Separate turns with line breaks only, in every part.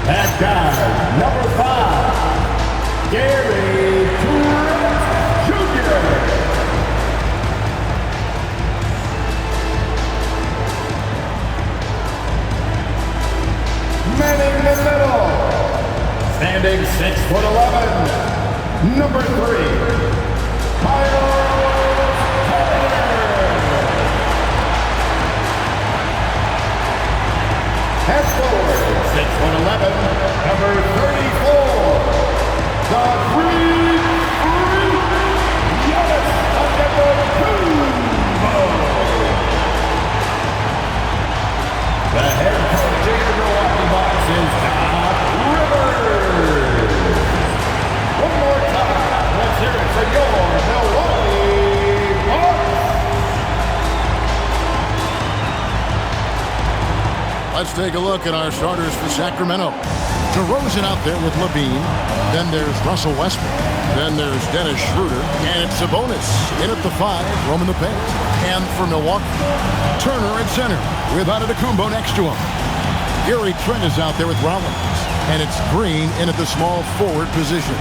At guard, number 5, Gary Trent Jr. Man in the middle, standing 6'11", number 3, Kyle. At forward, 6'11", number 34, the Freak, Giannis Antetokounmpo. The head coach of the Milwaukee Bucks is Doc Rivers. One more time, let's hear it for your Milwaukee Bucks.
Let's take a look at our starters for Sacramento. DeRozan out there with Levine. Then there's Russell Westbrook. Then there's Dennis Schroeder. And it's Sabonis in at the 5, roaming the paint. And for Milwaukee, Turner at center with Antetokounmpo next to him. Gary Trent is out there with Rollins. And it's Green in at the small forward position.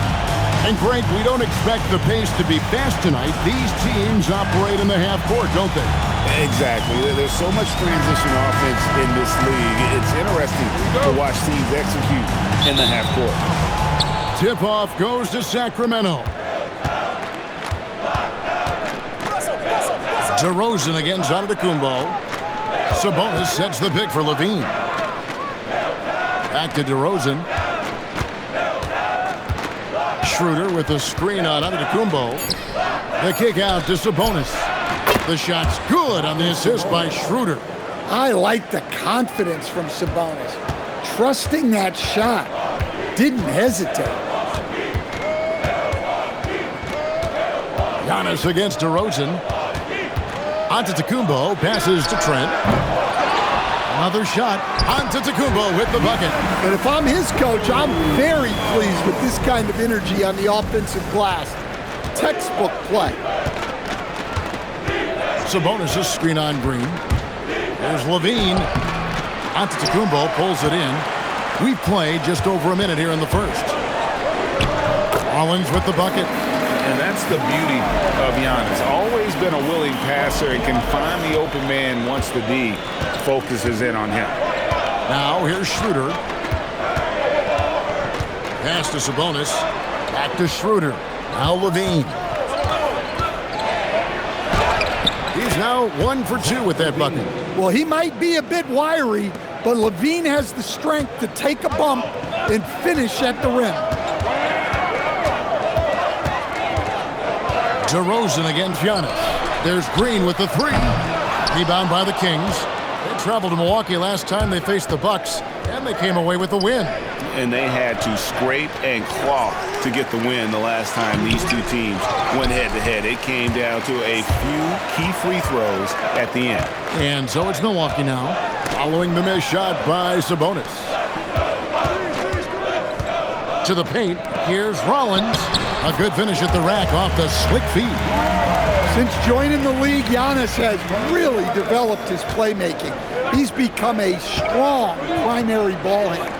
And Greg, we don't expect the pace to be fast tonight. These teams operate in the half court, don't they?
Exactly. There's so much transition offense in this league. It's interesting to watch teams execute in the half court.
Tip-off goes to Sacramento. DeRozan against Antetokounmpo. Sabonis sets the pick for Levine. Back to DeRozan. Schroeder with the screen on Antetokounmpo. The kick out to Sabonis. The shot's good on the assist by Schroeder.
I like the confidence from Sabonis. Trusting that shot. Didn't hesitate.
Giannis against DeRozan. Antetokounmpo passes to Trent. Another shot. Antetokounmpo with the bucket.
And if I'm his coach, I'm very pleased with this kind of energy on the offensive glass. Textbook play.
Sabonis' screen on Green. There's Levine. Antetokounmpo pulls it in. We've played just over a minute here in the first. Rollins with the bucket.
And that's the beauty of Giannis. Always been a willing passer and can find the open man once the D focuses in on him.
Now here's Schroeder. Pass to Sabonis. Back to Schroeder. Now Levine. He's now 1 for 2 with that bucket.
Well, he might be a bit wiry, but Levine has the strength to take a bump and finish at the rim.
DeRozan against Giannis. There's Green with the 3. Rebound by the Kings. They traveled to Milwaukee last time they faced the Bucks, and they came away with a win.
And they had to scrape and claw to get the win the last time these two teams went head-to-head. It came down to a few key free throws at the end.
And so it's Milwaukee now, following the missed shot by Sabonis. To the paint, here's Rollins. A good finish at the rack off the slick feed.
Since joining the league, Giannis has really developed his playmaking. He's become a strong primary ball handler.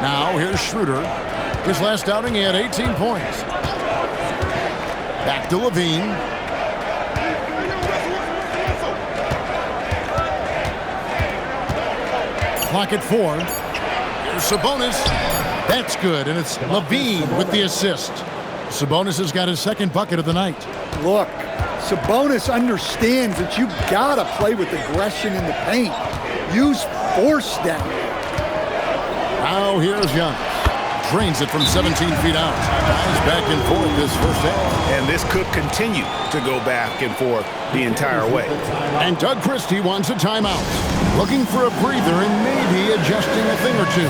Now here's Schroeder. His last outing, he had 18 points. Back to Levine. Clock at 4. Here's Sabonis. That's good, and it's Levine with the assist. Sabonis has got his second bucket of the night.
Look, Sabonis understands that you gotta play with aggression in the paint. Use force down.
Now here's Giannis. Drains it from 17 feet out. Guys back and forth this first half.
And this could continue to go back and forth the entire way.
And Doug Christie wants a timeout. Looking for a breather and maybe adjusting a thing or two.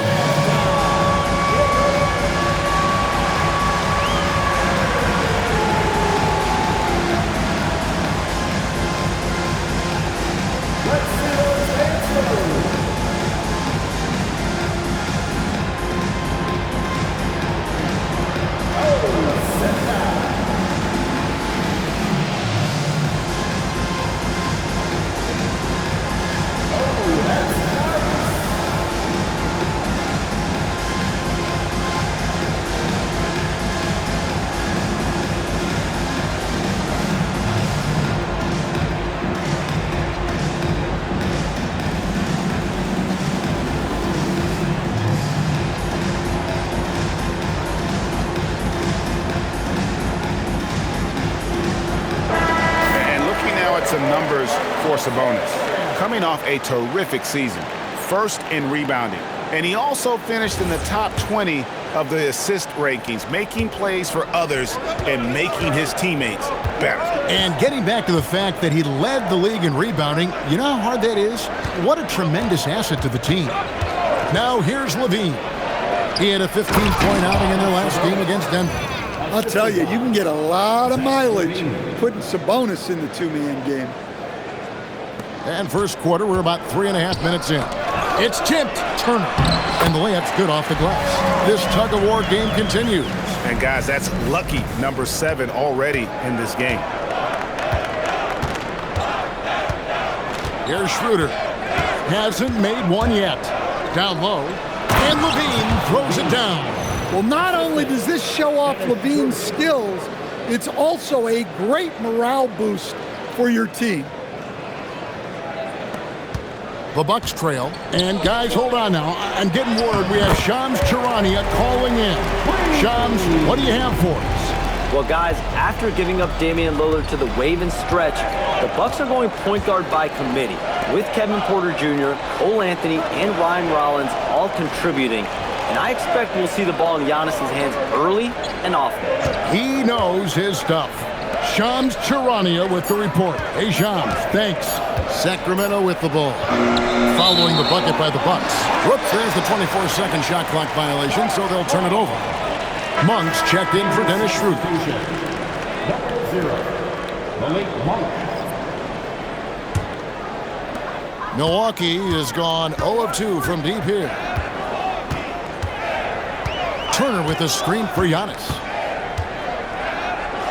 for Sabonis. Coming off a terrific season, first in rebounding, and he also finished in the top 20 of the assist rankings, making plays for others and making his teammates better.
And getting back to the fact that he led the league in rebounding, you know how hard that is? What a tremendous asset to the team. Now here's Levine. He had a 15-point outing in their last game against Denver.
I'll tell you, you can get a lot of mileage putting Sabonis in the two-man game.
And first quarter, we're about 3.5 minutes in. It's tipped. Turner. And the layup's good off the glass. This tug-of-war game continues.
And guys, that's lucky number 7 already in this game.
Here's Schroeder. Hasn't made one yet. Down low. And Levine throws it down.
Well, not only does this show off Levine's skills, it's also a great morale boost for your team.
The Bucks trail. And guys, hold on now. I'm getting word we have Shams Charania calling in. Shams, what do you have for us?
Well, guys, after giving up Damian Lillard to the wave and stretch, the Bucks are going point guard by committee, with Kevin Porter Jr., Cole Anthony, and Ryan Rollins all contributing. And I expect we'll see the ball in Giannis' hands early and often.
He knows his stuff. Shams Charania with the report. Hey, Shams, thanks. Sacramento with the ball. Following the bucket by the Bucks. Whoops, there's the 24-second shot clock violation, so they'll turn it over. Monk's checked in for Dennis Schroeder.
Number 0, Malik Monk.
Milwaukee has gone 0 of 2 from deep here. Turner with a screen for Giannis.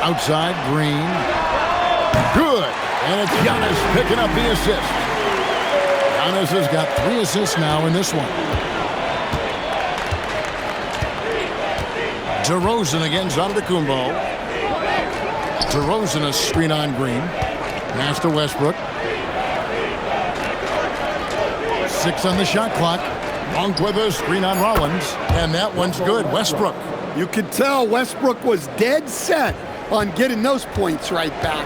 Outside, Green. Good. And it's Giannis picking up the assist. Giannis has got 3 assists now in this one. DeRozan against Antetokounmpo. DeRozan a screen on Green. Pass to Westbrook. 6 on the shot clock. Monk with a screen on Rollins. And that one's good. Westbrook.
You could tell Westbrook was dead set on getting those points right back.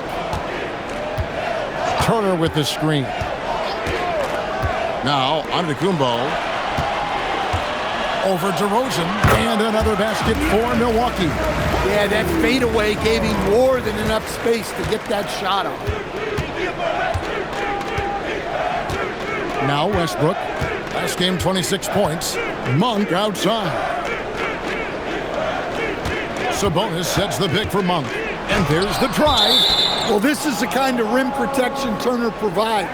Turner with the screen. Now, Antetokounmpo. Over DeRozan. And another basket for Milwaukee.
Yeah, that fadeaway gave him more than enough space to get that shot off.
Now Westbrook. Last game, 26 points. Monk outside. Sabonis sets the pick for Monk. And there's the drive.
Well, this is the kind of rim protection Turner provides.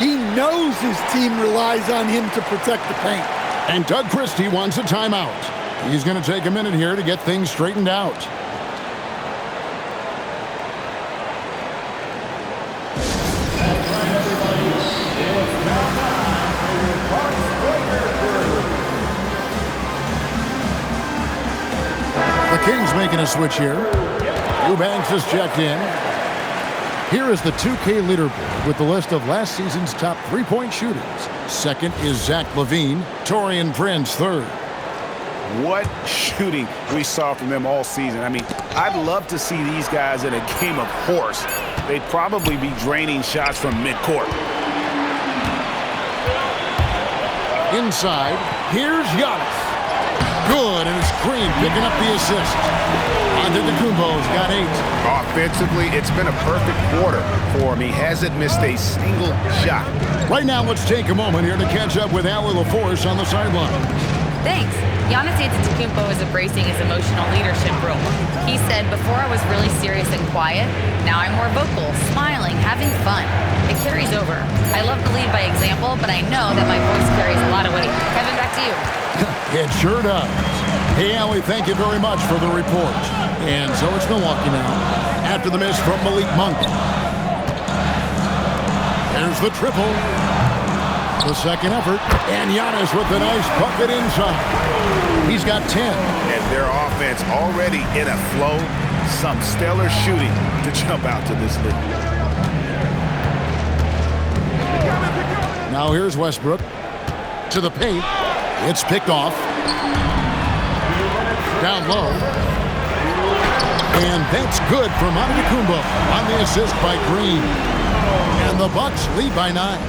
He knows his team relies on him to protect the paint.
And Doug Christie wants a timeout. He's going to take a minute here to get things straightened out. The Kings making a switch here. Eubanks is checked in. Here is the 2K leaderboard with the list of last season's top three-point shooters. Second is Zach LaVine. Taurean Prince third.
What shooting we saw from them all season. I mean, I'd love to see these guys in a game of horse. They'd probably be draining shots from midcourt.
Inside, here's Giannis. Good, and it's Green picking up the assist. Antetokounmpo's got 8.
Offensively, it's been a perfect quarter for him. He hasn't missed a single shot.
Right now, let's take a moment here to catch up with Allie LaForce on the sideline.
Thanks. Giannis Antetokounmpo is embracing his emotional leadership role. He said, "Before I was really serious and quiet. Now I'm more vocal, smiling, having fun. It carries over. I love to lead by example, but I know that my voice carries a lot of weight." Kevin, back to you.
It sure does. Hey, Allie, thank you very much for the report. And so it's Milwaukee now, after the miss from Malik Monk. There's the triple. The second effort. And Giannis with a nice bucket inside. He's got 10.
And their offense already in a flow. Some stellar shooting to jump out to this league.
Now here's Westbrook. To the paint. It's picked off. Down low. And that's good from Antetokounmpo on the assist by Green. And And the Bucks lead by 9.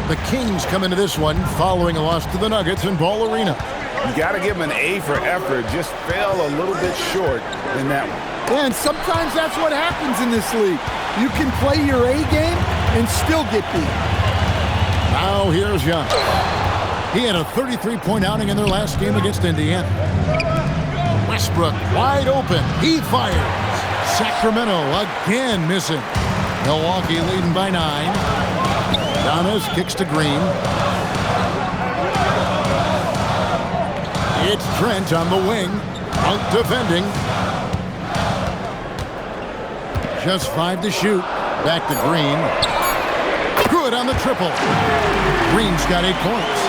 The Kings come into this one following a loss to the Nuggets in Ball Arena.
You got to give them an A for effort. Just fell a little bit short in that one.
Yeah, and sometimes that's what happens in this league. You can play your A game and still get beat.
Now here's Young. He had a 33-point outing in their last game against Indiana. Westbrook wide open. He fires. Sacramento again missing. Milwaukee leading by 9. Giannis kicks to Green. It's Trent on the wing. Out defending. Just 5 to shoot. Back to Green. Good on the triple. Green's got 8 points.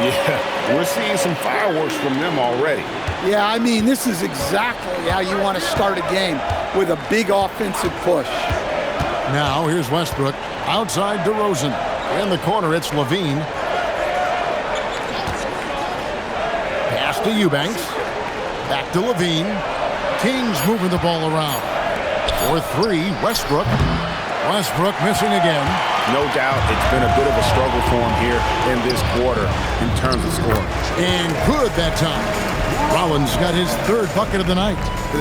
Yeah, we're seeing some fireworks from them already.
Yeah, I mean, this is exactly how you want to start a game, with a big offensive push.
Now here's Westbrook. Outside DeRozan. In the corner, it's Levine. Pass to Eubanks. Back to Levine. Kings moving the ball around. For 3, Westbrook. Westbrook missing again.
No doubt it's been a bit of a struggle for him here in this quarter in terms of scoring.
And good that time. Rollins got his 3rd bucket of the night.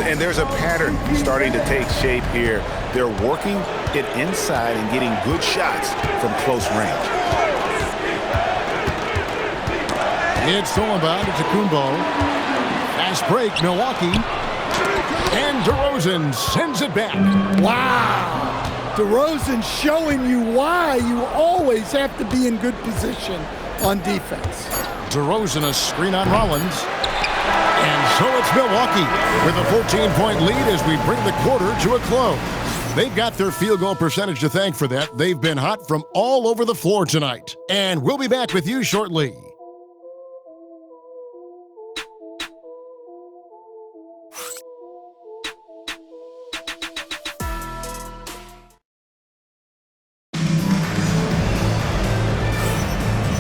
And there's a pattern starting to take shape here. They're working it inside and getting good shots from close range.
It's Solomon to Tacumbo. Fast break, Milwaukee. And DeRozan sends it back.
Wow! DeRozan showing you why you always have to be in good position on defense.
DeRozan a screen on Rollins. And so it's Milwaukee with a 14-point lead as we bring the quarter to a close. They've got their field goal percentage to thank for that. They've been hot from all over the floor tonight. And we'll be back with you shortly.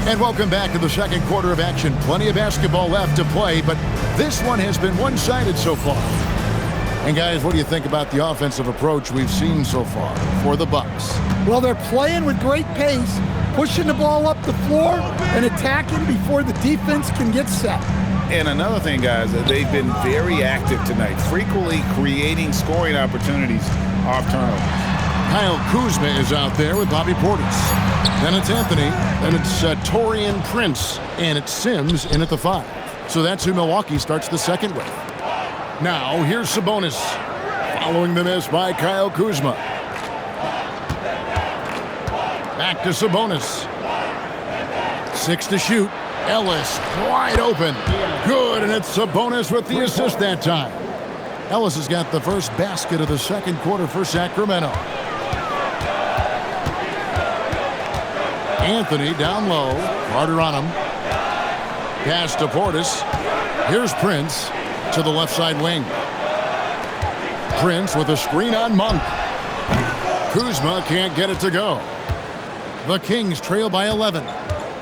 And welcome back to the second quarter of action. Plenty of basketball left to play, but this one has been one-sided so far. And guys, what do you think about the offensive approach we've seen so far for the Bucks?
Well, they're playing with great pace, pushing the ball up the floor and attacking before the defense can get set.
And another thing, guys, they've been very active tonight, frequently creating scoring opportunities off turnovers.
Kyle Kuzma is out there with Bobby Portis. Then it's Anthony. Then it's Taurean Prince. And it's Sims in at the 5. So that's who Milwaukee starts the second with. Now, here's Sabonis. Following the miss by Kyle Kuzma. Back to Sabonis. 6 to shoot. Ellis wide open. Good, and it's Sabonis with the assist that time. Ellis has got the first basket of the second quarter for Sacramento. Anthony down low. Carter on him. Pass to Portis. Here's Prince to the left side wing. Prince with a screen on Monk. Kuzma can't get it to go. The Kings trail by 11.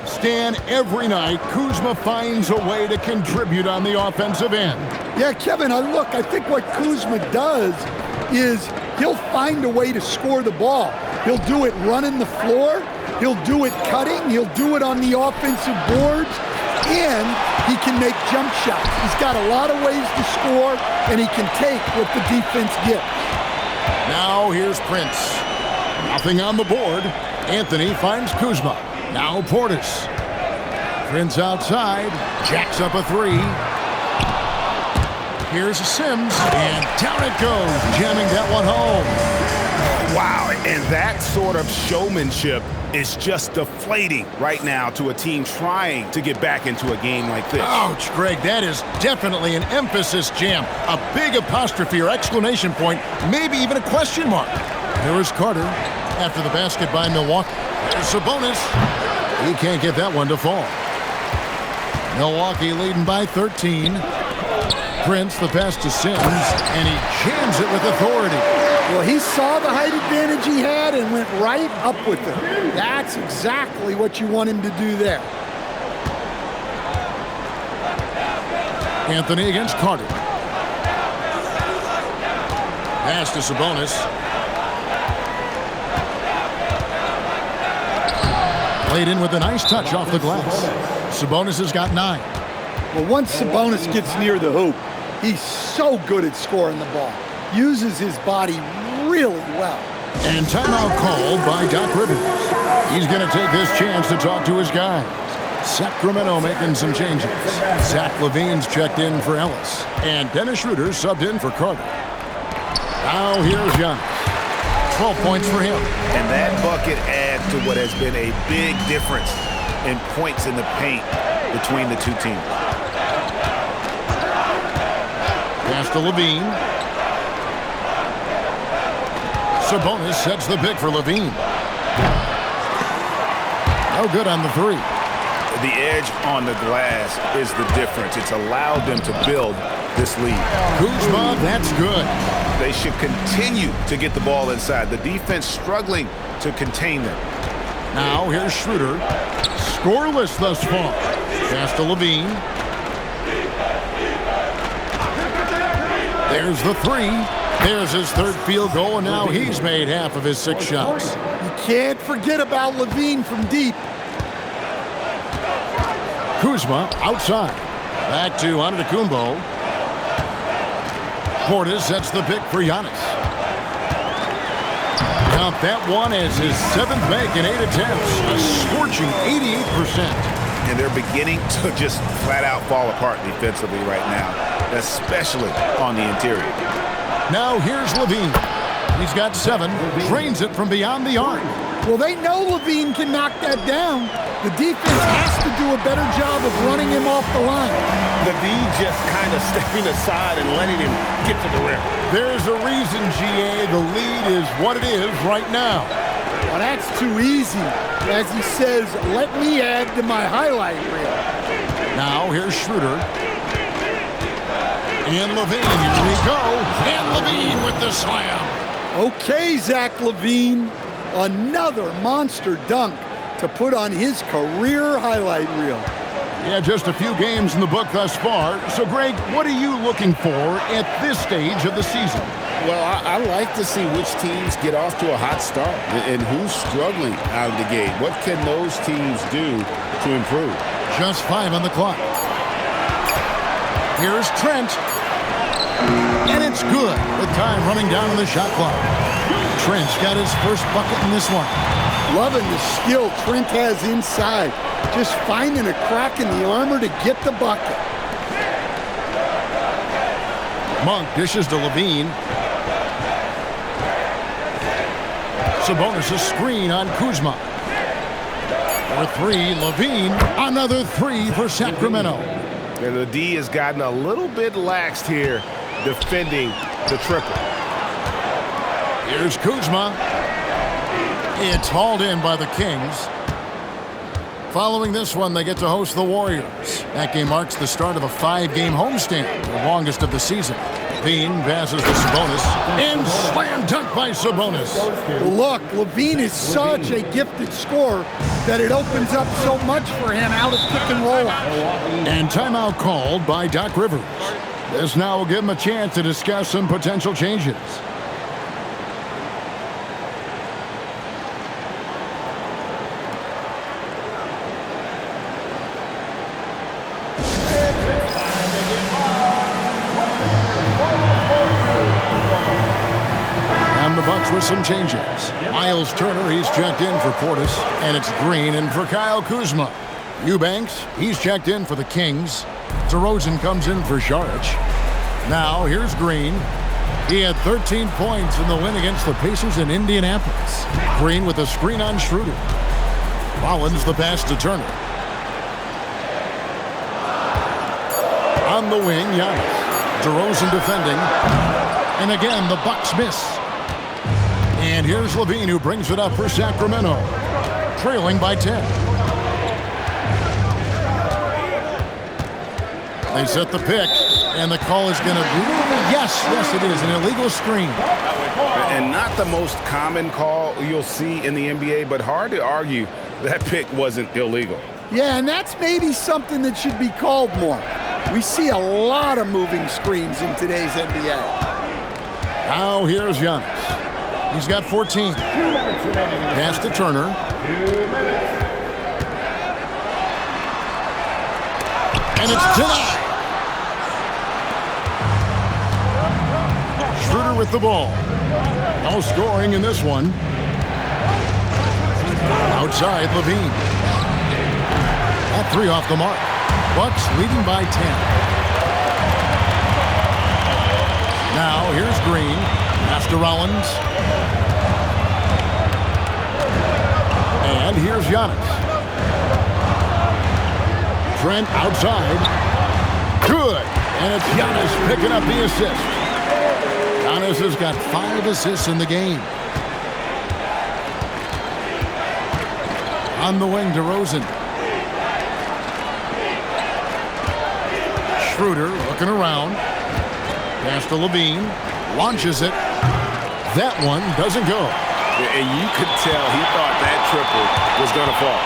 Stan, every night, Kuzma finds a way to contribute on the offensive end.
Yeah, Kevin, I think what Kuzma does is he'll find a way to score the ball. He'll do it running the floor. He'll do it cutting. He'll do it on the offensive boards. And he can make jump shots. He's got a lot of ways to score, and he can take what the defense gives.
Now here's Prince. Nothing on the board. Anthony finds Kuzma. Now Portis. Prince outside. Jacks up a 3. Here's Sims, and down it goes, jamming that one home.
Wow, and that sort of showmanship is just deflating right now to a team trying to get back into a game like this.
Ouch, Greg, that is definitely an emphasis jam. A big apostrophe or exclamation point, maybe even a question mark. There is Carter after the basket by Milwaukee. There's Sabonis. He can't get that one to fall. Milwaukee leading by 13. Prince, the pass to Sims, and he jams it with authority.
Well, he saw the height advantage he had and went right up with it. That's exactly what you want him to do there.
Anthony against Carter. Pass to Sabonis. Played in with a nice touch off the glass. Sabonis has got 9.
Well, once Sabonis gets near the hoop, he's so good at scoring the ball. Uses his body really well.
And timeout called by Doc Rivers. He's going to take this chance to talk to his guys. Sacramento making some changes. Zach LaVine's checked in for Ellis. And Dennis Schroeder subbed in for Carter. Now here's Giannis. 12 points for him.
And that bucket adds to what has been a big difference in points in the paint between the two teams.
Pass to LaVine. Sabonis sets the pick for LaVine. No good on the 3.
The edge on the glass is the difference. It's allowed them to build this lead.
Kuzma, that's good.
They should continue to get the ball inside. The defense struggling to contain them.
Now here's Schroeder. Scoreless thus far. Pass to LaVine. There's the 3. There's his 3rd field goal, and now he's made half of his 6 shots.
You can't forget about LaVine from deep.
Kuzma outside. Back to Antetokounmpo. Portis sets the pick for Giannis. Count that one as his 7th make in 8 attempts. A scorching 88%.
And they're beginning to just flat out fall apart defensively right now, especially on the interior.
Now here's LaVine. He's got 7. Drains it from beyond the arc.
Well, they know LaVine can knock that down. The defense has to do a better job of running him off the line.
LaVine just kind of stepping aside and letting him get to the rim.
There's a reason, GA, the lead is what it is right now.
Well, that's too easy. As he says, let me add to my highlight reel.
Now here's Schroeder. And LaVine, here we go. And LaVine with the slam.
Okay, Zach LaVine. Another monster dunk to put on his career highlight reel.
Yeah, just a few games in the book thus far. So, Greg, what are you looking for at this stage of the season?
Well, I like to see which teams get off to a hot start and who's struggling out of the gate. What can those teams do to improve?
Just 5 on the clock. Here's Trent. And it's good with time running down on the shot clock. Trent's got his first bucket in this one.
Loving the skill Trent has inside. Just finding a crack in the armor to get the bucket.
Monk dishes to LaVine. Sabonis a screen on Kuzma. For 3, LaVine. Another 3 for Sacramento.
And the D has gotten a little bit laxed here defending the triple.
Here's Kuzma. It's hauled in by the Kings. Following this one, they get to host the Warriors. That game marks the start of a 5-game homestand, the longest of the season. LaVine passes to Sabonis. And slam dunk by Sabonis.
Look, LaVine is such a gifted scorer that it opens up so much for him out of pick and roll.
And timeout called by Doc Rivers. This now will give him a chance to discuss some potential changes. And the Bucks with some changes. Miles Turner, he's checked in for Portis. And it's Green in for Kyle Kuzma. Eubanks, he's checked in for the Kings. DeRozan comes in for Saric. Now, here's Green. He had 13 points in the win against the Pacers in Indianapolis. Green with a screen on Schroeder. Rollins the pass to Turner. On the wing, Giannis. DeRozan defending. And again, the Bucks miss. And here's LaVine, who brings it up for Sacramento. Trailing by 10. They set the pick, and the call is going to be, yes, it is, an illegal screen.
And not the most common call you'll see in the NBA, but hard to argue that pick wasn't illegal.
Yeah, and that's maybe something that should be called more. We see a lot of moving screens in today's NBA.
Now here's Giannis. He's got 14. Pass to Turner. and it's denied. Schroeder with the ball. No scoring in this one. Outside, Levine. That three off the mark. Bucks leading by 10. Now here's Green. Pass to Rollins. And here's Giannis. Trent outside. Good. And it's Giannis picking up the assist. Giannis has got 5 assists in the game. On the wing, DeRozan. Schroeder looking around. Pass to Levine. Launches it. That one doesn't go.
And you could tell he thought that triple was going to fall.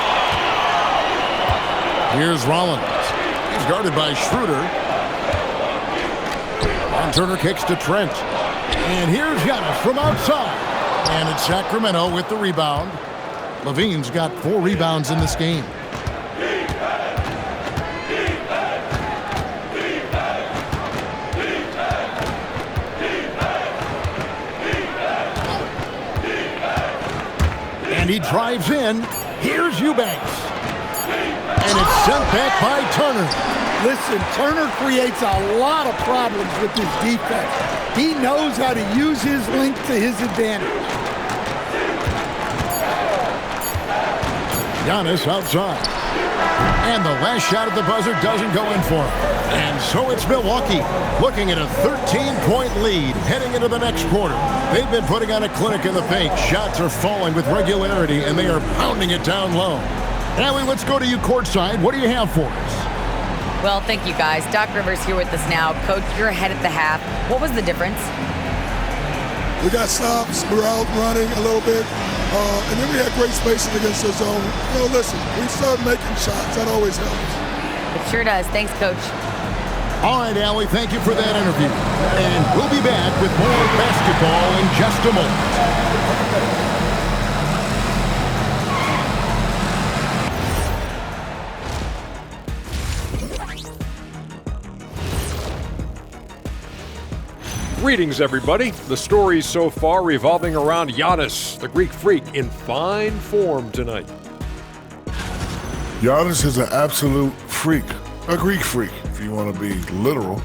Here's Rollins. He's guarded by Schroeder. And Turner kicks to Trent. And here's Giannis from outside. And it's Sacramento with the rebound. Levine's got 4 rebounds in this game. And he drives in. Here's Eubanks. And it's sent back by Turner.
Listen, Turner creates a lot of problems with his defense. He knows how to use his length to his advantage.
Giannis outside. And the last shot at the buzzer doesn't go in for him. And so it's Milwaukee looking at a 13-point lead heading into the next quarter. They've been putting on a clinic in the paint. Shots are falling with regularity, and they are pounding it down low. Allie, let's go to you courtside. What do you have for us?
Well, thank you, guys. Doc Rivers here with us now. Coach, you're ahead at the half. What was the difference?
We got stops. We're out running a little bit. And then we had great spacing against the zone. You know, listen, we started making shots. That always helps.
It sure does. Thanks, Coach.
All right, Allie, thank you for that interview. And we'll be back with more basketball in just a moment.
Greetings, everybody. The stories so far revolving around Giannis, the Greek freak, in fine form tonight.
Giannis is an absolute freak, a Greek freak, if you want to be literal.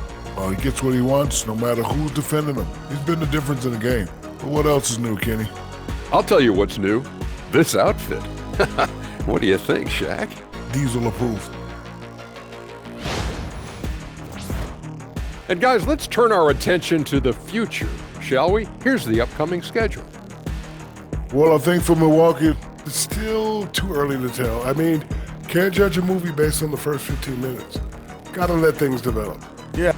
He gets what he wants no matter who's defending him. He's been the difference in the game. But what else is new, Kenny?
I'll tell you what's new. This outfit. What do you think, Shaq?
Diesel approved.
And guys, let's turn our attention to the future, shall we? Here's the upcoming schedule.
Well, I think for Milwaukee, it's still too early to tell. I mean, can't judge a movie based on the first 15 minutes. Gotta let things develop.
Yeah.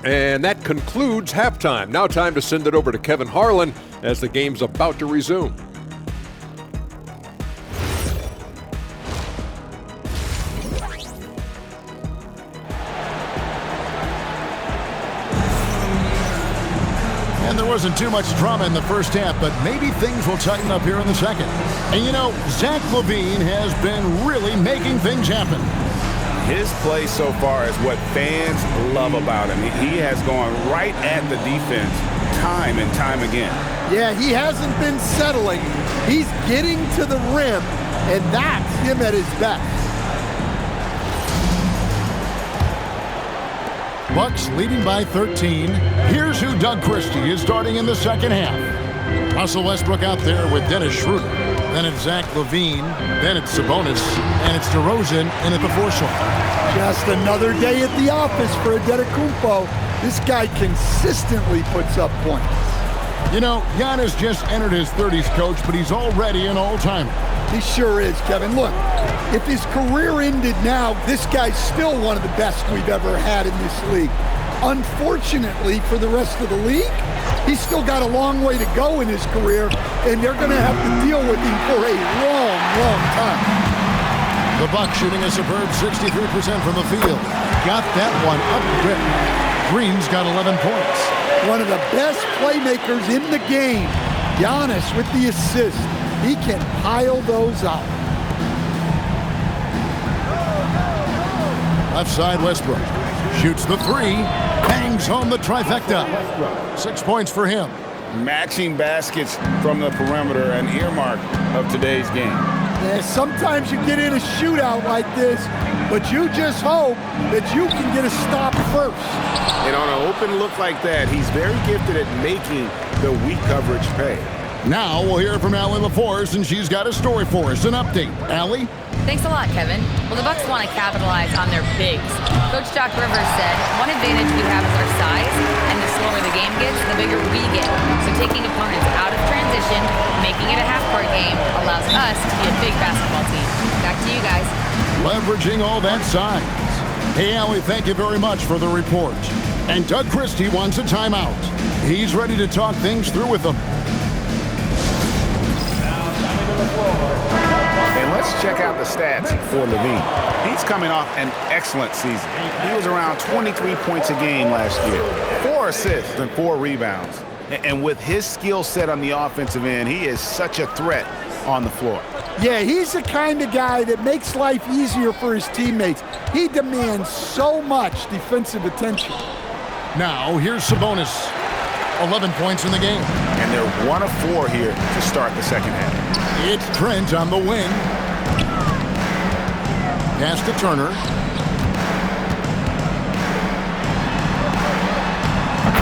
And that concludes halftime. Now time to send it over to Kevin Harlan as the game's about to resume.
There wasn't too much drama in the first half, but maybe things will tighten up here in the second. And you know, Zach LaVine has been really making things happen.
His play so far is what fans love about him. He has gone right at the defense time and time again.
Yeah, he hasn't been settling. He's getting to the rim, and that's him at his best.
Bucks leading by 13. Here's who Doug Christie is starting in the second half. Russell Westbrook out there with Dennis Schroeder. Then it's Zach LaVine. Then it's Sabonis. And it's DeRozan in at the 4 slot.
Just another day at the office for Antetokounmpo. This guy consistently puts up points.
You know, Giannis just entered his 30s, Coach, but he's already an all-timer.
He sure is, Kevin. Look, if his career ended now, this guy's still one of the best we've ever had in this league. Unfortunately for the rest of the league, he's still got a long way to go in his career, and they're going to have to deal with him for a long, long time.
The Bucks shooting a superb 63% from the field. Got that one up rip. Green's got 11 points.
One of the best playmakers in the game. Giannis with the assist. He can pile those up.
Left side, Westbrook. Shoots the three. Bangs home the trifecta. 6 points for him.
Matching baskets from the perimeter, an earmark of today's game.
Yeah, sometimes you get in a shootout like this, but you just hope that you can get a stop first.
And on an open look like that, he's very gifted at making the weak coverage pay.
Now we'll hear from Allie LaForce, and she's got a story for us. An update. Allie?
Thanks a lot, Kevin. Well, the Bucks want to capitalize on their bigs. Coach Doc Rivers said, one advantage we have is our size, and the slower the game gets, the bigger we get. So taking opponents out of transition, making it a half-court game, allows us to be a big basketball team. Back to you guys.
Leveraging all that size. Hey, Allie, thank you very much for the report. And Doug Christie wants a timeout. He's ready to talk things through with them.
And let's check out the stats for Levine. He's coming off an excellent season. He was around 23 points a game last year, 4 assists and 4 rebounds. And with his skill set on the offensive end, he is such a threat on the floor.
Yeah, he's the kind of guy that makes life easier for his teammates. He demands so much defensive attention.
Now, here's Sabonis. 11 points in the game.
And they're 1 of 4 here to start the second half.
It's Trent on the wing. Pass to Turner.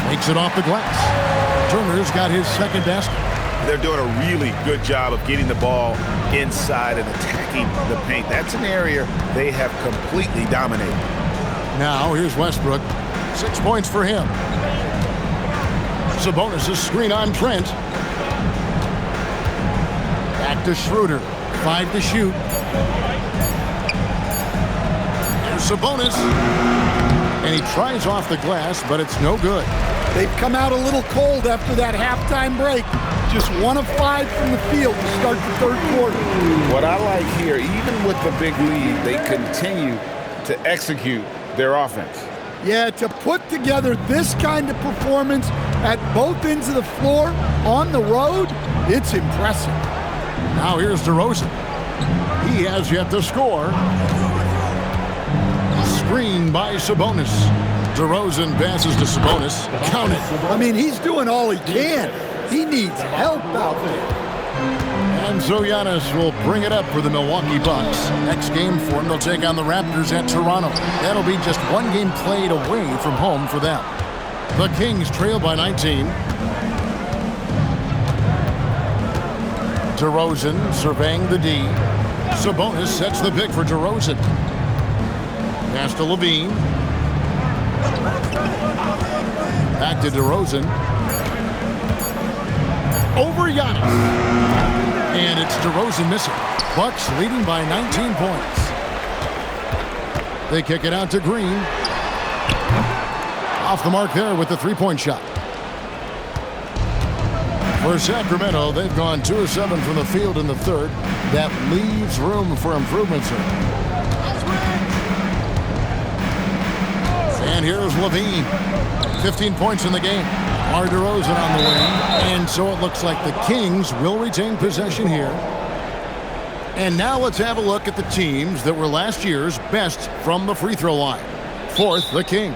Takes it off the glass. Turner's got his second basket.
They're doing a really good job of getting the ball inside and attacking the paint. That's an area they have completely dominated.
Now, here's Westbrook. 6 points for him. Sabonis' screen on Trent. Back to Schroeder. 5 to shoot. Here's Sabonis. And he tries off the glass, but it's no good.
They've come out a little cold after that halftime break. Just 1 of 5 from the field to start the third quarter.
What I like here, even with the big lead, they continue to execute their offense.
Yeah, to put together this kind of performance at both ends of the floor on the road, it's impressive.
Now here's DeRozan. He has yet to score. Screen by Sabonis. DeRozan passes to Sabonis. Count it.
I mean, he's doing all he can. He needs help out there.
And so Giannis will bring it up for the Milwaukee Bucks. Next game for them, they'll take on the Raptors at Toronto. That'll be just 1 game played away from home for them. The Kings trail by 19. DeRozan surveying the D. Sabonis sets the pick for DeRozan. Pass to Levine. Back to DeRozan. Over Giannis. And it's DeRozan missing. Bucks leading by 19 points. They kick it out to Green. Off the mark there with the three-point shot. For Sacramento, they've gone 2 of 7 from the field in the third. That leaves room for improvement, sir. And here's Levine. 15 points in the game. DeRozan on the wing. And so it looks like the Kings will retain possession here. And now let's have a look at the teams that were last year's best from the free throw line. Fourth, the Kings.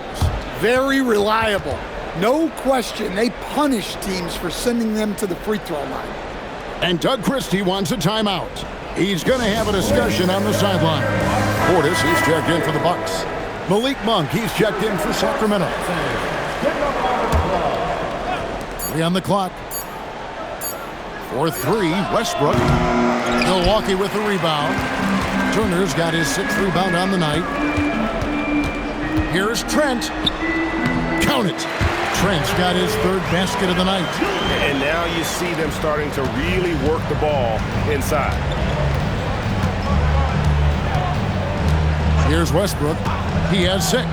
Very reliable. No question, they punish teams for sending them to the free throw line.
And Doug Christie wants a timeout. He's going to have a discussion on the sideline. Portis, he's checked in for the Bucks. Malik Monk, he's checked in for Sacramento. 3 on the clock. 4-3, Westbrook. Milwaukee with the rebound. Turner's got his 6th rebound on the night. Here's Trent. Count it. Trent's got his 3rd basket of the night.
And now you see them starting to really work the ball inside.
Here's Westbrook. He has 6.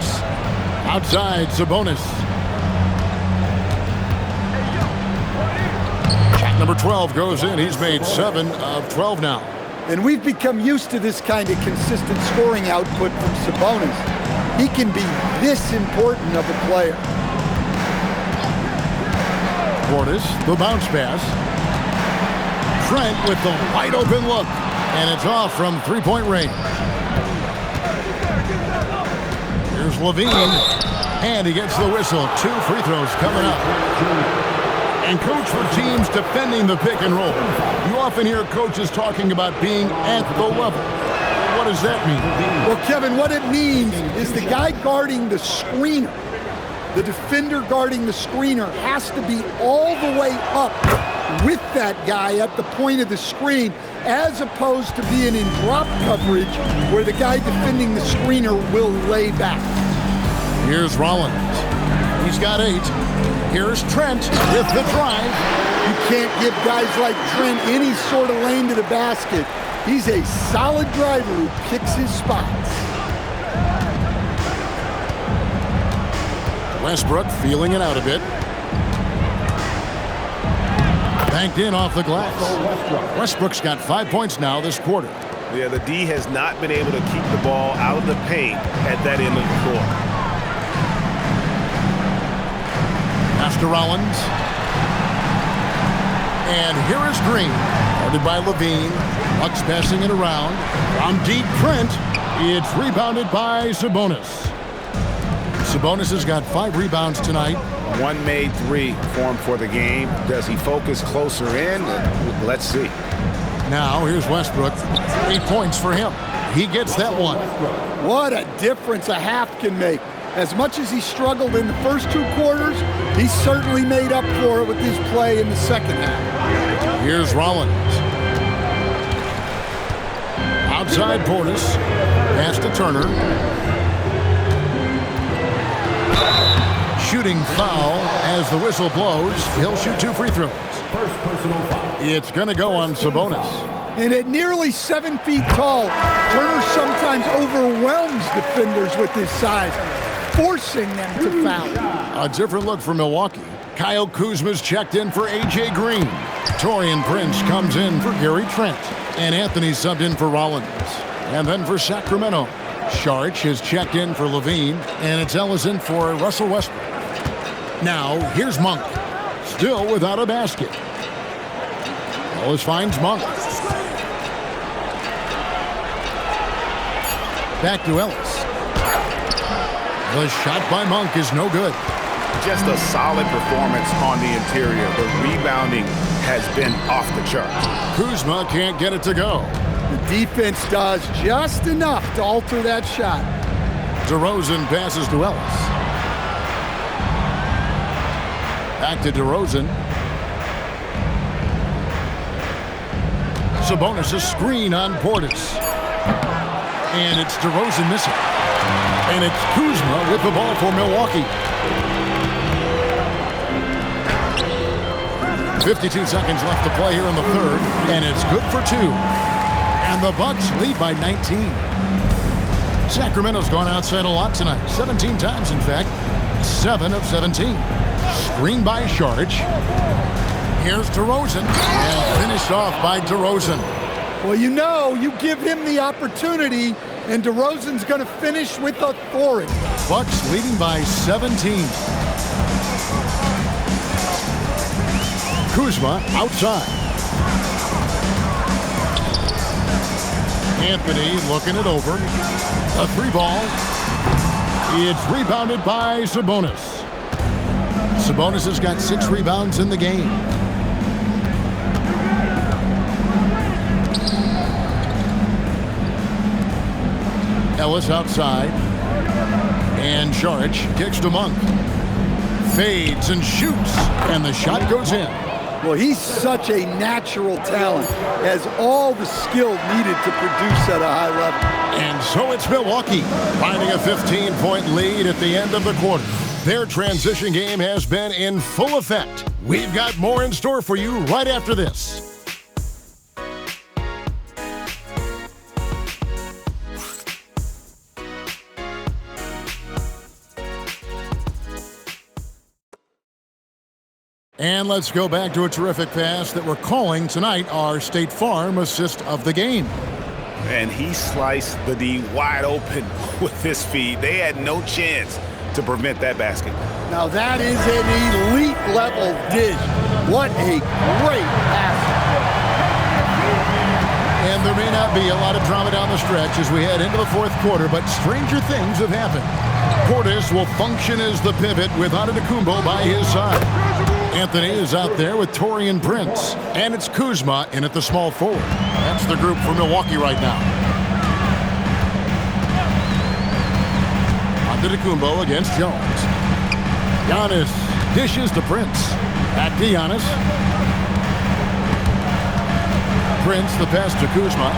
Outside, Sabonis. Shot number 12 goes in. He's made 7 of 12 now.
And we've become used to this kind of consistent scoring output from Sabonis. He can be this important of a player.
Portis, the bounce pass. Trent with the wide open look. And it's off from 3-point range. Levine, and he gets the whistle. 2 free throws coming up. And coach, for teams defending the pick and roll, you often hear coaches talking about being at the level. What does that mean?
Well, Kevin, what it means is the guy guarding the screener, the defender guarding the screener, has to be all the way up with that guy at the point of the screen, as opposed to being in drop coverage where the guy defending the screener will lay back.
Here's Rollins. He's got 8. Here's Trent with the drive.
You can't give guys like Trent any sort of lane to the basket. He's a solid driver who picks his spots.
Westbrook feeling it out a bit. Banked in off the glass. Westbrook's got 5 points now this quarter.
Yeah, the D has not been able to keep the ball out of the paint at that end of the floor.
Pass to Rollins. And here is Green. Guarded by Levine. Bucks passing it around. From deep, Trent. It's rebounded by Sabonis. Sabonis has got 5 rebounds tonight.
1 made 3 for him for the game. Does he focus closer in? Let's see.
Now here's Westbrook. 8 points for him. He gets that one.
What a difference a half can make. As much as he struggled in the first 2 quarters, he certainly made up for it with his play in the second half.
Here's Rollins. Outside Portis. Pass to Turner. Shooting foul as the whistle blows. He'll shoot 2 free throws.
First personal foul.
It's going to go on Sabonis.
And at nearly 7 feet tall, Turner sometimes overwhelms defenders with his size, forcing them to foul.
A different look for Milwaukee. Kyle Kuzma's checked in for A.J. Green. Torian Prince comes in for Gary Trent. And Anthony subbed in for Rollins. And then for Sacramento, Saric has checked in for Levine. And it's Ellison for Russell Westbrook. Now, here's Monk. Still without a basket. Ellis finds Monk. Back to Ellis. The shot by Monk is no good.
Just a solid performance on the interior. The rebounding has been off the charts.
Kuzma can't get it to go.
The defense does just enough to alter that shot.
DeRozan passes to Ellis. Back to DeRozan. Sabonis a screen on Portis. And it's DeRozan missing. And it's Kuzma with the ball for Milwaukee. 52 seconds left to play here in the third, and it's good for 2. And the Bucks lead by 19. Sacramento's gone outside a lot tonight, 17 times in fact, 7 of 17. Screen by Saric. Here's DeRozan, and finished off by DeRozan.
Well, you give him the opportunity, and DeRozan's going to finish with authority.
Bucks leading by 17. Kuzma outside. Anthony looking it over. A 3 ball. It's rebounded by Sabonis. Sabonis has got 6 rebounds in the game. Ellis outside. And Saric kicks to Monk. Fades and shoots. And the shot goes in.
Well, he's such a natural talent, has all the skill needed to produce at a high level.
And so it's Milwaukee finding a 15-point lead at the end of the quarter. Their transition game has been in full effect. We've got more in store for you right after this. And let's go back to a terrific pass that we're calling tonight our State Farm assist of the game.
And he sliced the D wide open with his feed. They had no chance to prevent that basket.
Now that is an elite level dish. What a great pass.
And there may not be a lot of drama down the stretch as we head into the fourth quarter, but stranger things have happened. Portis will function as the pivot with Antetokounmpo by his side. Anthony is out there with Taurean Prince. And it's Kuzma in at the small forward. That's the group for Milwaukee right now. Antetokounmpo against Jones. Giannis dishes to Prince. Back to Giannis. Prince, the pass to Kuzma.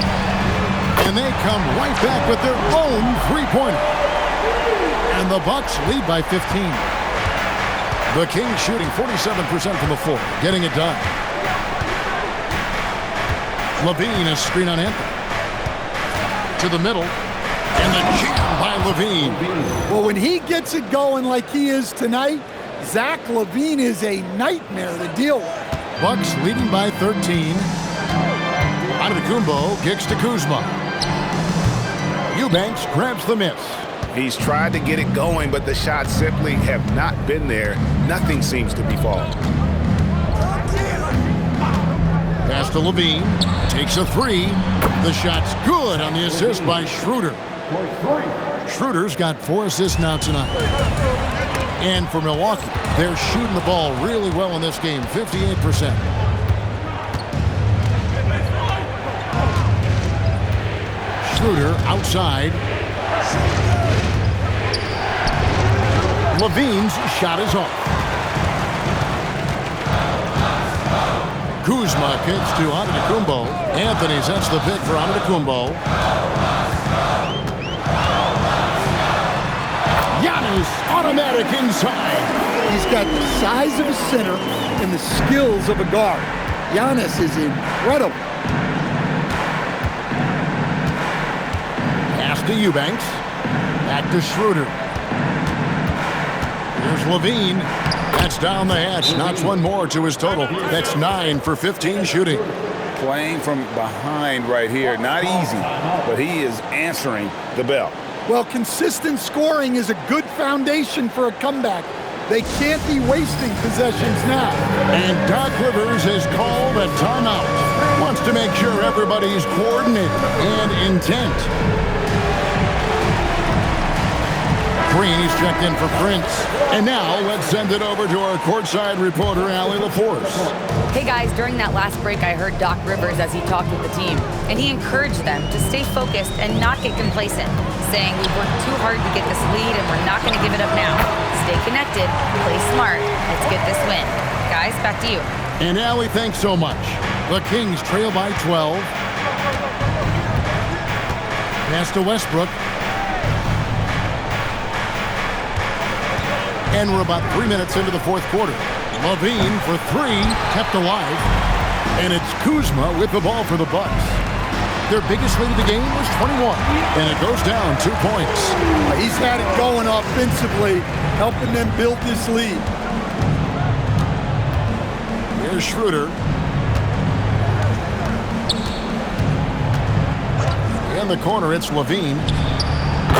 And they come right back with their own three-pointer. And the Bucks lead by 15. The Kings shooting 47% from the floor, getting it done. Levine, a screen on Anthony. To the middle. And the jam by Levine.
Well, when he gets it going like he is tonight, Zach LaVine is a nightmare to deal with.
Bucks leading by 13. Antetokounmpo kicks to Kuzma. Eubanks grabs the miss.
He's tried to get it going, but the shots simply have not been there. Nothing seems to be falling.
Pass to Levine. Takes a three. The shot's good on the assist by Schroeder. Schroeder's got 4 assists now tonight. And for Milwaukee, they're shooting the ball really well in this game, 58%. Schroeder outside. Levine's shot is off. Kuzma kicks to Antetokounmpo. Anthony sets the pick for Antetokounmpo. Giannis automatic inside.
He's got the size of a center and the skills of a guard. Giannis is incredible.
Pass to Eubanks. Back to Schroeder. Here's Levine. That's down the hatch. Knocks one more to his total. That's 9 for 15 shooting.
Playing from behind right here. Not easy, but he is answering the bell.
Well, consistent scoring is a good foundation for a comeback. They can't be wasting possessions now.
And Doc Rivers has called a timeout. Wants to make sure everybody's coordinated and intent. Green's checked in for Prince. And now let's send it over to our courtside reporter, Allie LaForce.
Hey guys, during that last break, I heard Doc Rivers as he talked with the team, and he encouraged them to stay focused and not get complacent, saying we've worked too hard to get this lead and we're not going to give it up now. Stay connected, play smart, let's get this win. Guys, back to you.
And Allie, thanks so much. The Kings trail by 12. Pass to Westbrook. And we're about 3 minutes into the fourth quarter. Levine for 3, kept alive. And it's Kuzma with the ball for the Bucks. Their biggest lead of the game was 21. And it goes down 2 points.
He's had it going offensively, helping them build this lead.
Here's Schroeder. In the corner, it's Levine.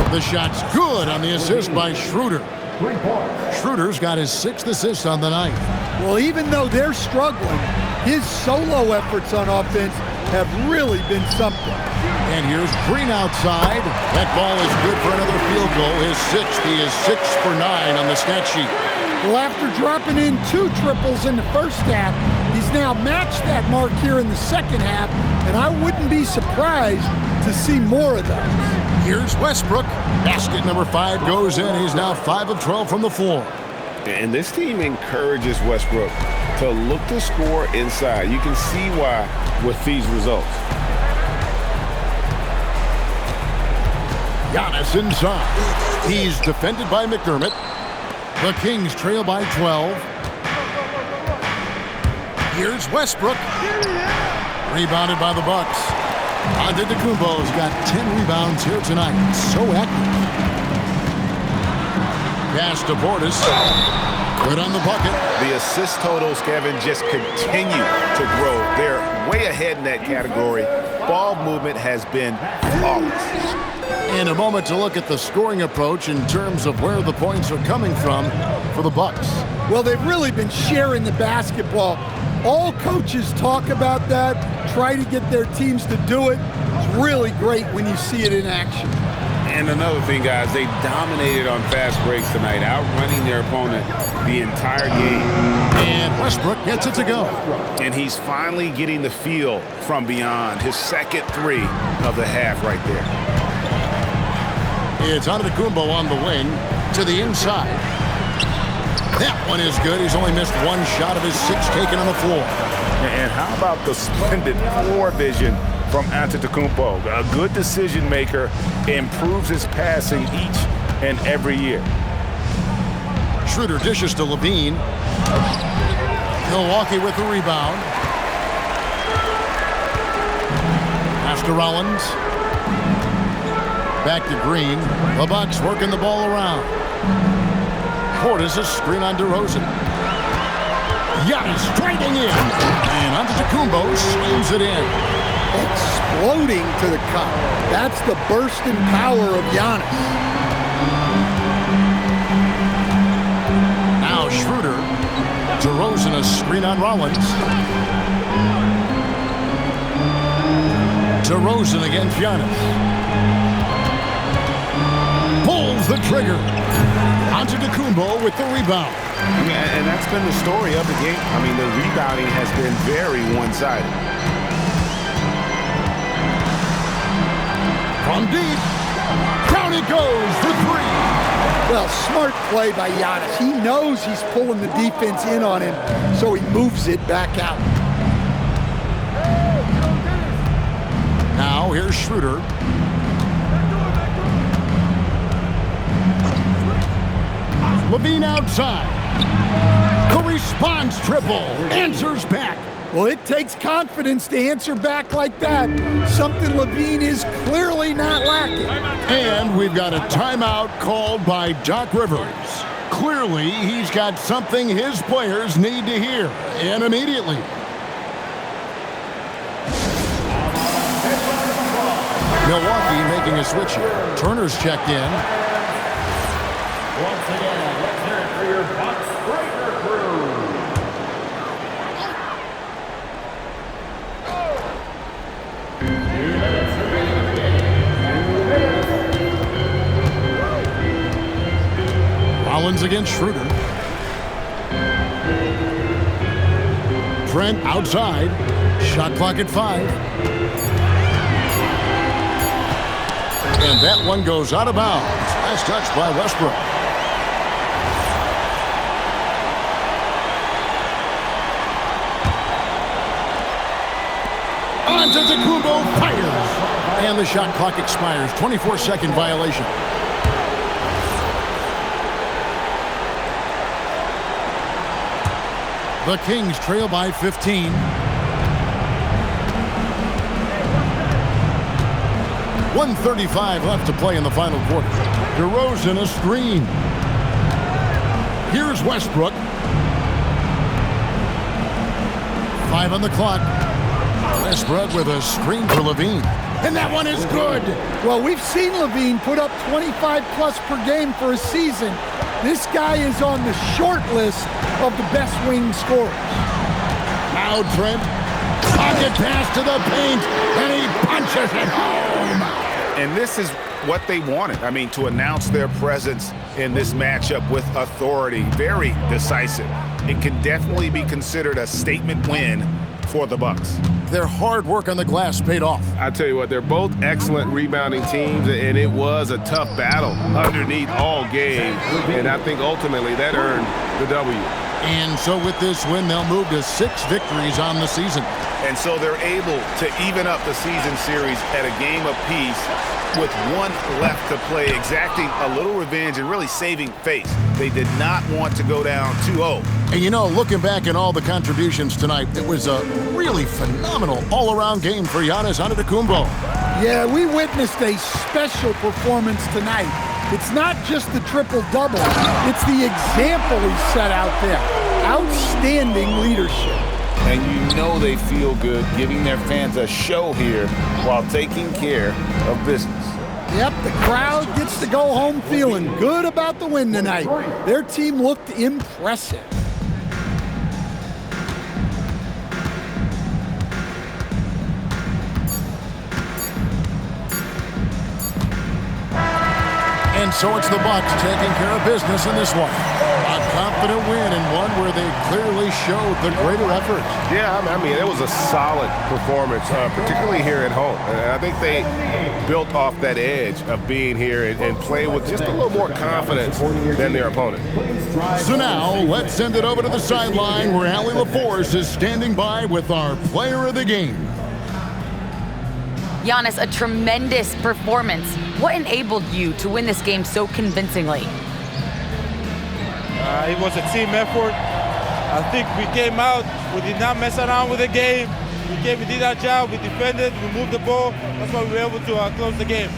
The shot's good on the assist by Schroeder. Schroeder's got his 6th assist on the night.
Well, even though they're struggling, his solo efforts on offense have really been something.
And here's Green outside. That ball is good for another field goal. His 6th. He is 6 for 9 on the stat sheet.
Well, after dropping in 2 triples in the first half, he's now matched that mark here in the second half, and I wouldn't be surprised to see more of those.
Here's Westbrook. Basket number 5 goes in. He's now 5 of 12 from the floor.
And this team encourages Westbrook to look to score inside. You can see why with these results.
Giannis inside. He's defended by McDermott. The Kings trail by 12. Here's Westbrook. Rebounded by the Bucks. Antetokounmpo's got 10 rebounds here tonight. So active. Pass to Portis. Good on the bucket.
The assist totals, Kevin, just continue to grow. They're way ahead in that category. Ball movement has been flawless.
In a moment to look at the scoring approach in terms of where the points are coming from for the Bucks.
Well, they've really been sharing the basketball. All coaches talk about that, try to get their teams to do it. It's really great when you see it in action.
And another thing, guys, they dominated on fast breaks tonight, outrunning their opponent the entire game.
And Westbrook gets it to go.
And he's finally getting the feel from beyond. His second three of the half right there.
It's Antetokounmpo on the wing to the inside. That one is good. He's only missed one shot of his 6 taken on the floor.
And how about the splendid floor vision from Antetokounmpo? A good decision maker, improves his passing each and every year.
Schroeder dishes to Levine. Milwaukee with the rebound. Pass to Rollins. Back to Green. The Bucks working the ball around. Portis a screen on DeRozan. Giannis driving in. And Antetokounmpo slams it in.
Exploding to the cup. That's the bursting power of Giannis.
Now Schroeder. DeRozan a screen on Rollins. DeRozan against Giannis. Pulls the trigger. Antetokounmpo with the rebound.
And that's been the story of the game. I mean, the rebounding has been very one-sided.
From deep. Down it goes for 3.
Well, smart play by Giannis. He knows he's pulling the defense in on him, so he moves it back out.
Now here's Schroeder. Levine outside. The response triple. Answers back.
Well, it takes confidence to answer back like that. Something Levine is clearly not lacking.
And we've got a timeout called by Doc Rivers. Clearly, he's got something his players need to hear, and immediately. Milwaukee making a switch here. Turner's checked in.
Once again, let's hear it for your Bucks Breaker crew.
Rollins against Schroeder. Trent outside. Shot clock at 5. And that one goes out of bounds. Last touch by Westbrook. Antetokounmpo fires. And the shot clock expires. 24-second violation. The Kings trail by 15. 1:35 left to play in the final quarter. DeRozan a screen. Here's Westbrook. 5 on the clock. Westbrook with a screen for Levine. And that one is good.
Well, we've seen Levine put up 25-plus per game for a season. This guy is on the short list of the best wing scorers.
Now Trent. Pocket pass to the paint. And he punches it home.
And this is what they wanted. I mean, to announce their presence in this matchup with authority. Very decisive. It can definitely be considered a statement win for the Bucks.
Their hard work on the glass paid off.
I tell you what, they're both excellent rebounding teams, and it was a tough battle underneath all game. And I think ultimately that earned the W.
And so with this win, they'll move to 6 victories on the season.
And so they're able to even up the season series at a game apiece with 1 left to play, exacting a little revenge and really saving face. They did not want to go down 2-0.
And you know, looking back at all the contributions tonight, it was a really phenomenal all-around game for Giannis Antetokounmpo.
Yeah, we witnessed a special performance tonight. It's not just the triple-double. It's the example he set out there. Outstanding leadership.
And you know they feel good giving their fans a show here while taking care of business.
Yep, the crowd gets to go home feeling good about the win tonight. Their team looked impressive.
So it's the Bucks taking care of business in this one. A confident win and one where they clearly showed the greater effort.
Yeah, I mean, it was a solid performance, particularly here at home. And I think they built off that edge of being here and play with just a little more confidence than their opponent.
So now, let's send it over to the sideline where Allie LaForce is standing by with our player of the game.
Giannis, a tremendous performance. What enabled you to win this game so convincingly?
It was a team effort. I think we came out, we did not mess around with the game. We did our job, we defended, we moved the ball. That's why we were able to close the game.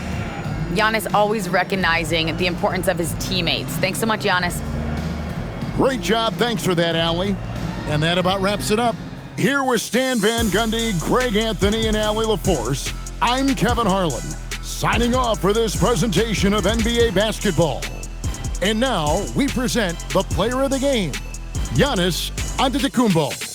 Giannis always recognizing the importance of his teammates. Thanks so much, Giannis.
Great job. Thanks for that, Allie. And that about wraps it up. Here with Stan Van Gundy, Greg Anthony, and Allie LaForce, I'm Kevin Harlan, signing off for this presentation of NBA basketball. And now we present the player of the game, Giannis Antetokounmpo.